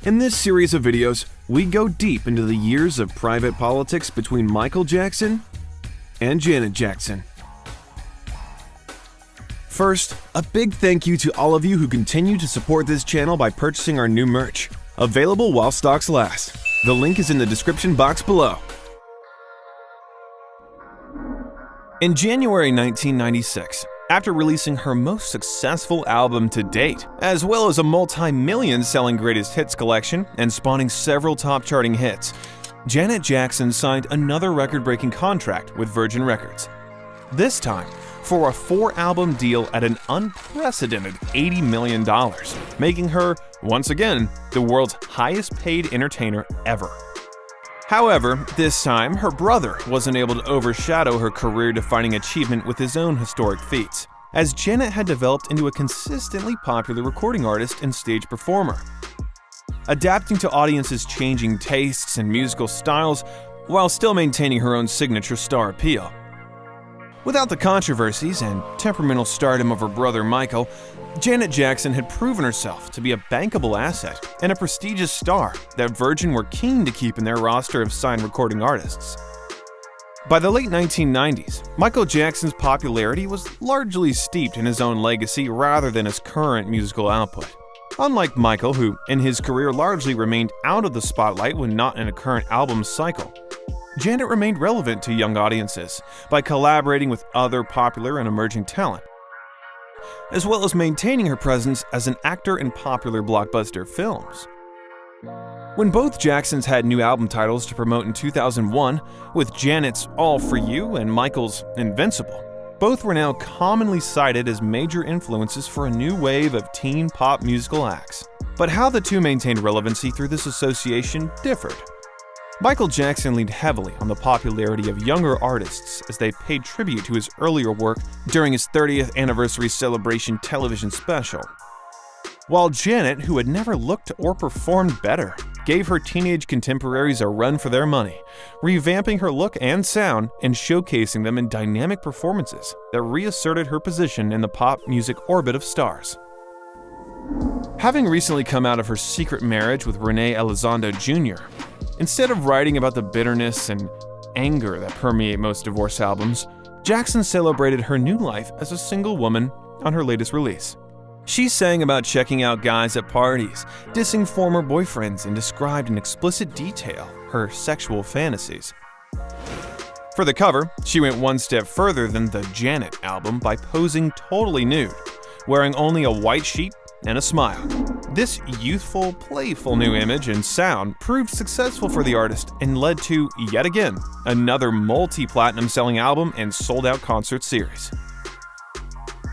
In this series of videos, we go deep into the years of private politics between Michael Jackson and Janet Jackson. First, a big thank you to all of you who continue to support this channel by purchasing our new merch, available while stocks last. The link is in the description box below. In January 1996, after releasing her most successful album to date, as well as a multi-million selling greatest hits collection and spawning several top-charting hits, Janet Jackson signed another record-breaking contract with Virgin Records. This time, for a 4-album deal at an unprecedented $80 million, making her, once again, the world's highest-paid entertainer ever. However, this time, her brother wasn't able to overshadow her career-defining achievement with his own historic feats, as Janet had developed into a consistently popular recording artist and stage performer, adapting to audiences' changing tastes and musical styles while still maintaining her own signature star appeal. Without the controversies and temperamental stardom of her brother Michael, Janet Jackson had proven herself to be a bankable asset and a prestigious star that Virgin were keen to keep in their roster of signed recording artists. By the late 1990s, Michael Jackson's popularity was largely steeped in his own legacy rather than his current musical output. Unlike Michael, who in his career largely remained out of the spotlight when not in a current album cycle, Janet remained relevant to young audiences by collaborating with other popular and emerging talent, as well as maintaining her presence as an actor in popular blockbuster films. When both Jacksons had new album titles to promote in 2001, with Janet's All For You and Michael's Invincible, both were now commonly cited as major influences for a new wave of teen pop musical acts. But how the two maintained relevancy through this association differed. Michael Jackson leaned heavily on the popularity of younger artists as they paid tribute to his earlier work during his 30th anniversary celebration television special, while Janet, who had never looked or performed better, gave her teenage contemporaries a run for their money, revamping her look and sound and showcasing them in dynamic performances that reasserted her position in the pop music orbit of stars. Having recently come out of her secret marriage with Rene Elizondo Jr., instead of writing about the bitterness and anger that permeate most divorce albums, Jackson celebrated her new life as a single woman on her latest release. She sang about checking out guys at parties, dissing former boyfriends, and described in explicit detail her sexual fantasies. For the cover, she went one step further than the Janet album by posing totally nude, wearing only a white sheet and a smile. This youthful, playful new image and sound proved successful for the artist and led to, yet again, another multi-platinum selling album and sold-out concert series.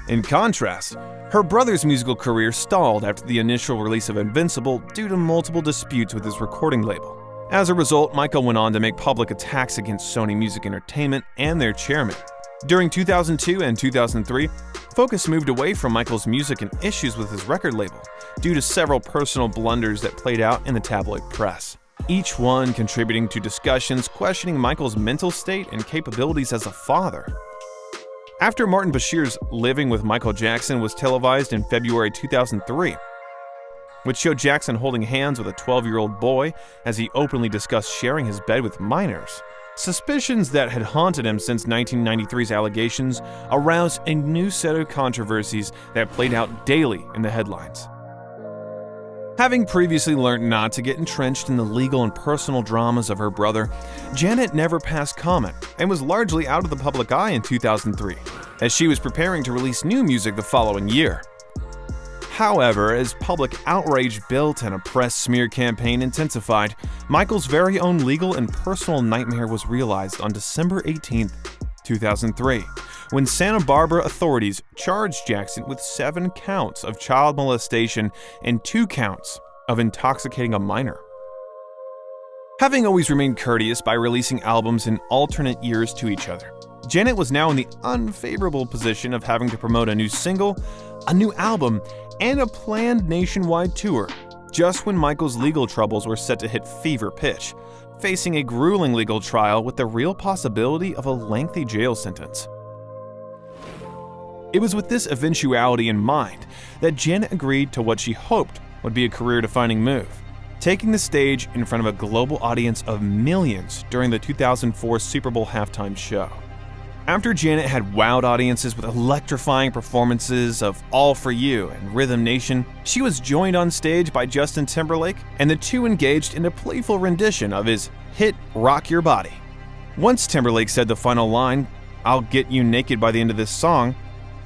In contrast, her brother's musical career stalled after the initial release of Invincible due to multiple disputes with his recording label. As a result, Michael went on to make public attacks against Sony Music Entertainment and their chairman. During 2002 and 2003, focus moved away from Michael's music and issues with his record label due to several personal blunders that played out in the tabloid press, each one contributing to discussions questioning Michael's mental state and capabilities as a father. After Martin Bashir's Living with Michael Jackson was televised in February 2003, which showed Jackson holding hands with a 12-year-old boy as he openly discussed sharing his bed with minors, suspicions that had haunted him since 1993's allegations aroused a new set of controversies that played out daily in the headlines. Having previously learned not to get entrenched in the legal and personal dramas of her brother, Janet never passed comment and was largely out of the public eye in 2003, as she was preparing to release new music the following year. However, as public outrage built and a press smear campaign intensified, Michael's very own legal and personal nightmare was realized on December 18, 2003, when Santa Barbara authorities charged Jackson with 7 counts of child molestation and 2 counts of intoxicating a minor. Having always remained courteous by releasing albums in alternate years to each other, Janet was now in the unfavorable position of having to promote a new single, a new album, and a planned nationwide tour, just when Michael's legal troubles were set to hit fever pitch, facing a grueling legal trial with the real possibility of a lengthy jail sentence. It was with this eventuality in mind that Janet agreed to what she hoped would be a career-defining move, taking the stage in front of a global audience of millions during the 2004 Super Bowl halftime show. After Janet had wowed audiences with electrifying performances of All For You and Rhythm Nation, she was joined on stage by Justin Timberlake, and the two engaged in a playful rendition of his hit Rock Your Body. Once Timberlake said the final line, "I'll get you naked by the end of this song,"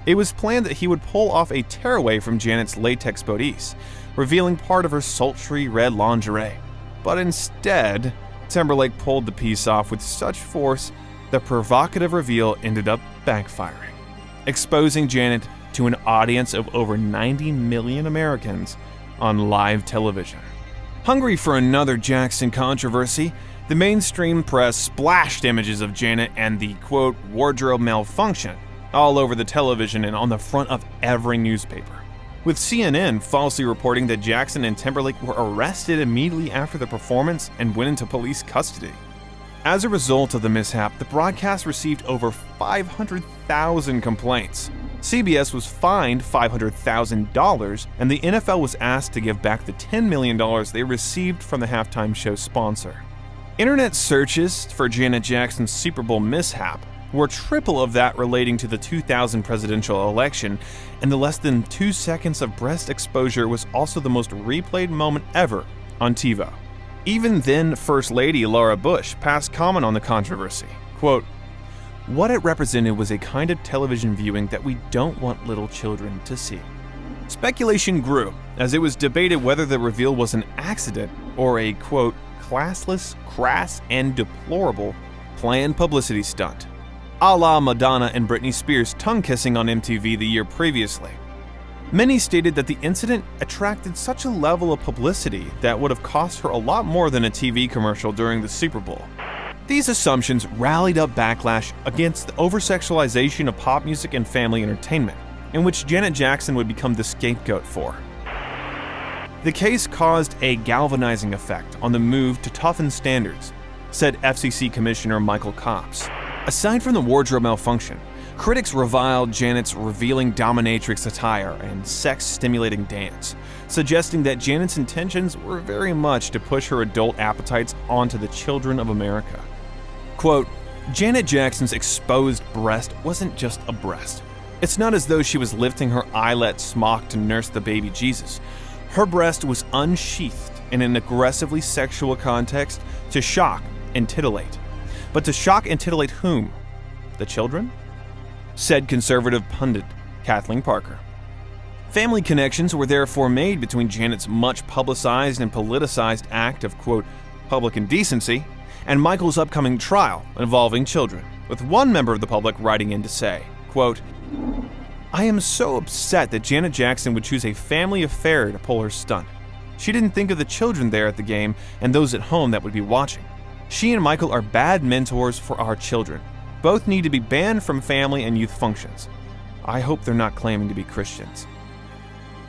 it was planned that he would pull off a tearaway from Janet's latex bodice, revealing part of her sultry red lingerie. But instead, Timberlake pulled the piece off with such force, the provocative reveal ended up backfiring, exposing Janet to an audience of over 90 million Americans on live television. Hungry for another Jackson controversy, the mainstream press splashed images of Janet and the, quote, wardrobe malfunction all over the television and on the front of every newspaper, with CNN falsely reporting that Jackson and Timberlake were arrested immediately after the performance and went into police custody. As a result of the mishap, the broadcast received over 500,000 complaints. CBS was fined $500,000, and the NFL was asked to give back the $10 million they received from the halftime show sponsor. Internet searches for Janet Jackson's Super Bowl mishap were triple of that relating to the 2000 presidential election, and the less than 2 seconds of breast exposure was also the most replayed moment ever on TiVo. Even then First Lady Laura Bush passed comment on the controversy. Quote, "What it represented was a kind of television viewing that we don't want little children to see." Speculation grew as it was debated whether the reveal was an accident or a, quote, classless, crass, and deplorable planned publicity stunt, a la Madonna and Britney Spears' tongue-kissing on MTV the year previously. Many stated that the incident attracted such a level of publicity that would have cost her a lot more than a TV commercial during the Super Bowl. These assumptions rallied up backlash against the over-sexualization of pop music and family entertainment, in which Janet Jackson would become the scapegoat for. The case caused a galvanizing effect on the move to toughen standards, said FCC Commissioner Michael Copps. Aside from the wardrobe malfunction, critics reviled Janet's revealing dominatrix attire and sex-stimulating dance, suggesting that Janet's intentions were very much to push her adult appetites onto the children of America. Quote, "Janet Jackson's exposed breast wasn't just a breast. It's not as though she was lifting her eyelet smock to nurse the baby Jesus. Her breast was unsheathed in an aggressively sexual context to shock and titillate. But to shock and titillate whom? The children?" said conservative pundit Kathleen Parker. Family connections were therefore made between Janet's much publicized and politicized act of, quote, public indecency and Michael's upcoming trial involving children, with one member of the public writing in to say, quote, "I am so upset that Janet Jackson would choose a family affair to pull her stunt. She didn't think of the children there at the game and those at home that would be watching. She and Michael are bad mentors for our children. Both need to be banned from family and youth functions. I hope they're not claiming to be Christians."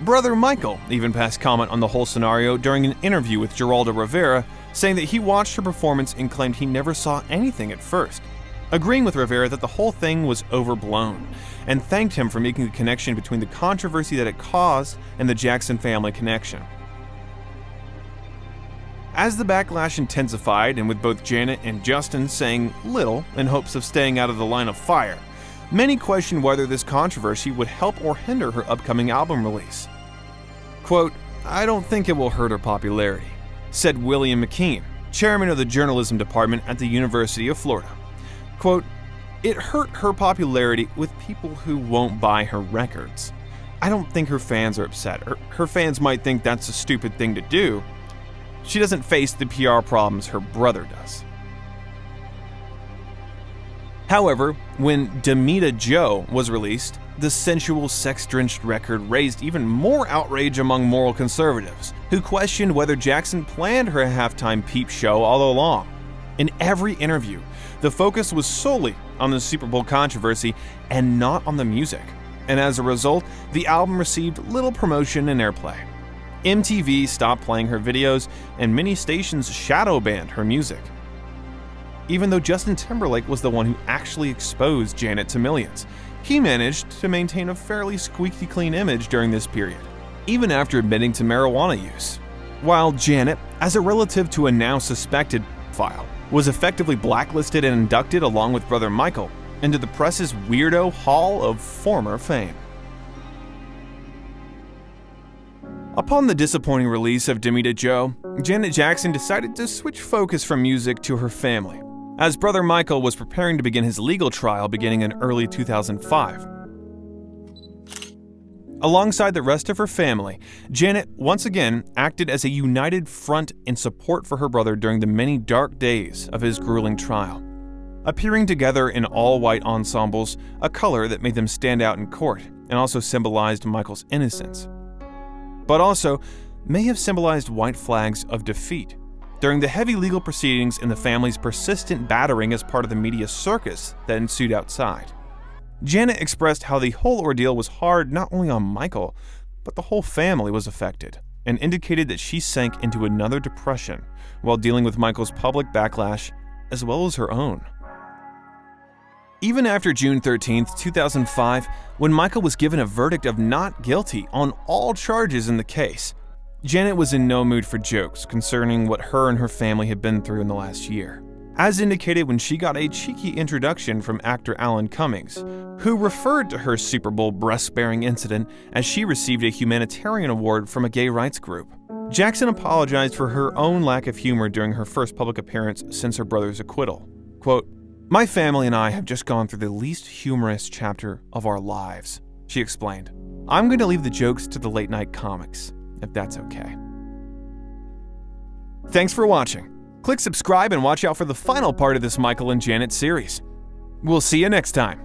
Brother Michael even passed comment on the whole scenario during an interview with Geraldo Rivera, saying that he watched her performance and claimed he never saw anything at first, agreeing with Rivera that the whole thing was overblown, and thanked him for making the connection between the controversy that it caused and the Jackson family connection. As the backlash intensified, and with both Janet and Justin saying little in hopes of staying out of the line of fire, many questioned whether this controversy would help or hinder her upcoming album release. Quote, "I don't think it will hurt her popularity," said William McKean, chairman of the journalism department at the University of Florida. Quote, "It hurt her popularity with people who won't buy her records. I don't think her fans are upset. Her fans might think that's a stupid thing to do. She doesn't face the PR problems her brother does." However, when Damita Jo was released, the sensual, sex-drenched record raised even more outrage among moral conservatives, who questioned whether Jackson planned her halftime peep show all along. In every interview, the focus was solely on the Super Bowl controversy and not on the music, and as a result, the album received little promotion and airplay. MTV stopped playing her videos, and many stations shadow banned her music. Even though Justin Timberlake was the one who actually exposed Janet to millions, he managed to maintain a fairly squeaky clean image during this period, even after admitting to marijuana use. while Janet, as a relative to a now suspected pedophile, was effectively blacklisted and inducted along with brother Michael into the press's weirdo Hall of Former Fame. Upon the disappointing release of Damita Jo, Janet Jackson decided to switch focus from music to her family, as brother Michael was preparing to begin his legal trial beginning in early 2005. Alongside the rest of her family, Janet once again acted as a united front in support for her brother during the many dark days of his grueling trial, appearing together in all-white ensembles, a color that made them stand out in court and also symbolized Michael's innocence, but also may have symbolized white flags of defeat during the heavy legal proceedings and the family's persistent battering as part of the media circus that ensued outside. Janet expressed how the whole ordeal was hard not only on Michael, but the whole family was affected, and indicated that she sank into another depression while dealing with Michael's public backlash as well as her own. Even after June 13, 2005, when Michael was given a verdict of not guilty on all charges in the case, Janet was in no mood for jokes concerning what her and her family had been through in the last year, as indicated when she got a cheeky introduction from actor Alan Cummings, who referred to her Super Bowl breast-sparing incident as she received a humanitarian award from a gay rights group. Jackson apologized for her own lack of humor during her first public appearance since her brother's acquittal. Quote, "My family and I have just gone through the least humorous chapter of our lives," she explained. "I'm going to leave the jokes to the late-night comics, if that's okay." Thanks for watching. Click subscribe and watch out for the final part of this Michael and Janet series. We'll see you next time.